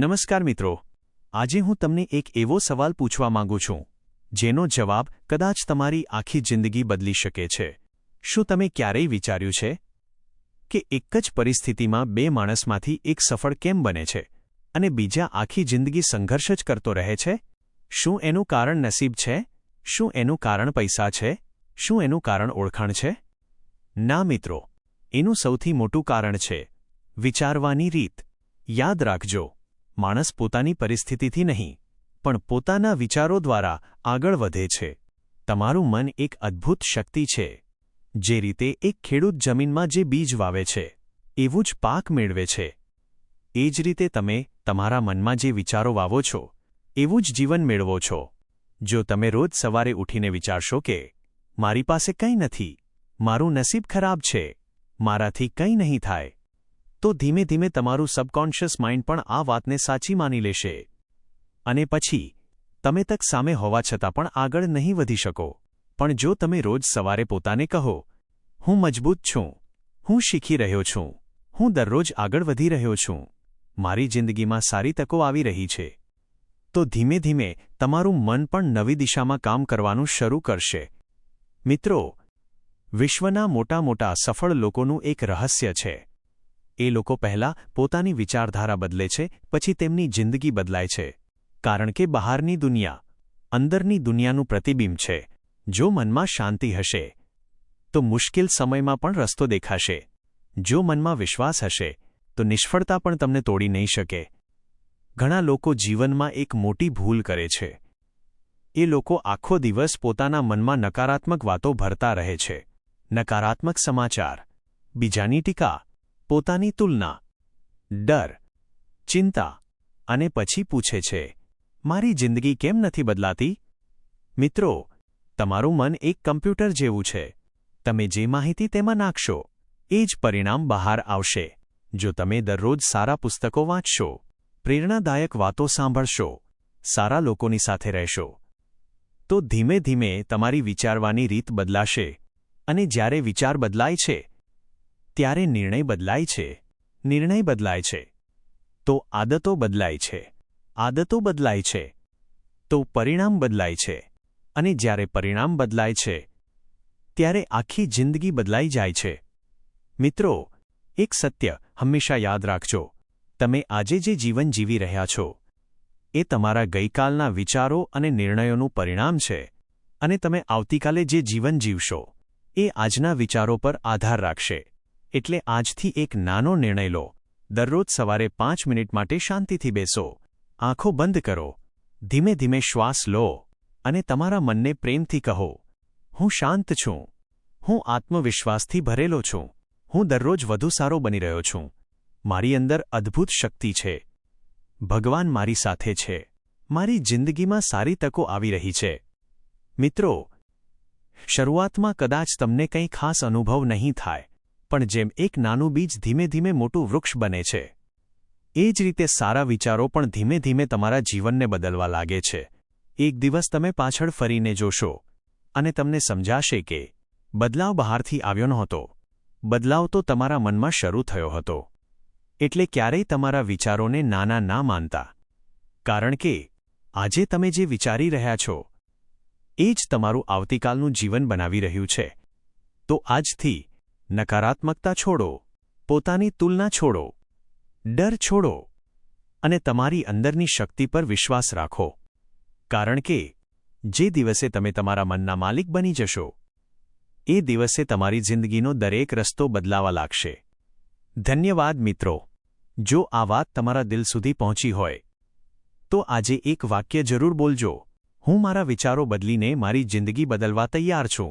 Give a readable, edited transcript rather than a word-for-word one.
નમસ્કાર મિત્રો, આજે હું તમને એક એવો સવાલ પૂછવા માંગુ છું જેનો જવાબ કદાચ તમારી આખી જિંદગી બદલી શકે છે। શું તમે ક્યારેય વિચાર્યું છે કે એક જ પરિસ્થિતિમાં બે માણસમાંથી એક સફળ કેમ બને છે અને બીજા આખી જિંદગી સંઘર્ષ જ કરતો રહે છે? શું એનું કારણ નસીબ છે? શું એનું કારણ પૈસા છે? શું એનું કારણ ઓળખાણ છે? ના મિત્રો, એનું સૌથી મોટું કારણ છે વિચારવાની રીત। યાદ રાખજો, માણસ પોતાની પરિસ્થિતિથી નહીં પણ પોતાના વિચારો દ્વારા આગળ વધે છે। તમારું મન એક અદ્ભુત શક્તિ છે। જે રીતે એક ખેડૂત જમીનમાં જે બીજ વાવે છે એવું જ પાક મેળવે છે, એ જ રીતે તમે તમારા મનમાં જે વિચારો વાવો છો એવું જ જીવન મેળવો છો। જો તમે રોજ સવારે ઉઠીને વિચારશો કે મારી પાસે કંઈ નથી, મારું નસીબ ખરાબ છે, મારાથી કંઈ નહીં થાય, તો ધીમે ધીમે તમારું સબકોન્શિયસ માઇન્ડ પણ આ વાતને સાચી માની લેશે અને પછી તમે તક સામે હોવા છતાં પણ આગળ નહીં વધી શકો। પણ જો તમે રોજ સવારે પોતાને કહો, હું મજબૂત છું, હું શીખી રહ્યો છું, હું દરરોજ આગળ વધી રહ્યો છું, મારી જિંદગીમાં સારી તકો આવી રહી છે, તો ધીમે ધીમે તમારું મન પણ નવી દિશામાં કામ કરવાનું શરૂ કરશે। મિત્રો, વિશ્વના મોટા મોટા સફળ લોકોનું એક રહસ્ય છે। એ લોકો પહેલાં પોતાની વિચારધારા બદલે છે, પછી તેમની જિંદગી બદલાય છે। કારણ કે બહારની દુનિયા અંદરની દુનિયાનું પ્રતિબિંબ છે। જો મનમાં શાંતિ હશે તો મુશ્કેલ સમયમાં પણ રસ્તો દેખાશે। જો મનમાં વિશ્વાસ હશે તો નિષ્ફળતા પણ તમને તોડી નહીં શકે। ઘણા લોકો જીવનમાં એક મોટી ભૂલ કરે છે। એ લોકો આખો દિવસ પોતાના મનમાં નકારાત્મક વાતો ભરતા રહે છે। નકારાત્મક સમાચાર, બીજાની ટીકા, પોતાની તુલના, ડર, ચિંતા, અને પછી પૂછે છે, મારી જિંદગી કેમ નથી બદલાતી? મિત્રો, તમારું મન એક કમ્પ્યુટર જેવું છે। તમે જે માહિતી તેમાં નાખશો એ જ પરિણામ બહાર આવશે। જો તમે દરરોજ સારા પુસ્તકો વાંચશો, પ્રેરણાદાયક વાતો સાંભળશો, સારા લોકોની સાથે રહેશો, તો ધીમે ધીમે તમારી વિચારવાની રીત બદલાશે અને જ્યારે વિચાર બદલાય છે ત્યારે નિર્ણય બદલાય છે, નિર્ણય બદલાય છે તો આદતો બદલાય છે, આદતો બદલાય છે તો પરિણામ બદલાય છે, અને જ્યારે પરિણામ બદલાય છે ત્યારે આખી જિંદગી બદલાઈ જાય છે। મિત્રો, એક સત્ય હંમેશા યાદ રાખજો, તમે આજે જે જીવન જીવી રહ્યા છો એ તમારા ગઈકાલના વિચારો અને નિર્ણયોનું પરિણામ છે, અને તમે આવતીકાલે જે જીવન જીવશો એ આજના વિચારો પર આધાર રાખશે। એટલે આજથી એક નાનો નિર્ણય લો। દરરોજ સવારે 5 મિનિટ માટે શાંતિથી બેસો, આંખો બંધ કરો, ધીમે ધીમે શ્વાસ લો અને તમારા મનને પ્રેમથી કહો, હું શાંત છું, હું આત્મવિશ્વાસથી ભરેલો છું, હું દરરોજ વધુ સારો બની રહ્યો છું, મારી અંદર અદ્ભુત શક્તિ છે, ભગવાન મારી સાથે છે, મારી જિંદગીમાં સારી તકો આવી રહી છે। મિત્રો, શરૂઆતમાં કદાચ તમને કંઈ ખાસ અનુભવ નહીં થાય, પણ જેમ એક નાનું બીજ ધીમે ધીમે મોટું વૃક્ષ બને છે, એ જ રીતે સારા વિચારો પણ ધીમે ધીમે તમારા જીવનને બદલવા લાગે છે। એક દિવસ તમે પાછળ ફરીને જોશો અને તમને સમજાશે કે બદલાવ બહારથી આવ્યો નહોતો, બદલાવ તો તમારા મનમાં શરૂ થયો હતો। એટલે ક્યારેય તમારા વિચારોને નાના ના માનતા, કારણ કે આજે તમે જે વિચારી રહ્યા છો એ જ તમારું આવતીકાલનું જીવન બનાવી રહ્યું છે। તો આજથી નકારાત્મકતા છોડો, પોતાની તુલના છોડો, ડર છોડો અને તમારી અંદરની શક્તિ પર વિશ્વાસ રાખો, કારણ કે જે દિવસે તમે તમારા મનના માલિક બની જશો એ દિવસે તમારી જિંદગીનો દરેક રસ્તો બદલાવા લાગશે। ધન્યવાદ મિત્રો, જો આ વાત તમારા દિલ સુધી પહોંચી હોય તો આજે એક વાક્ય જરૂર બોલજો, હું મારા વિચારો બદલીને મારી જિંદગી બદલવા તૈયાર છું।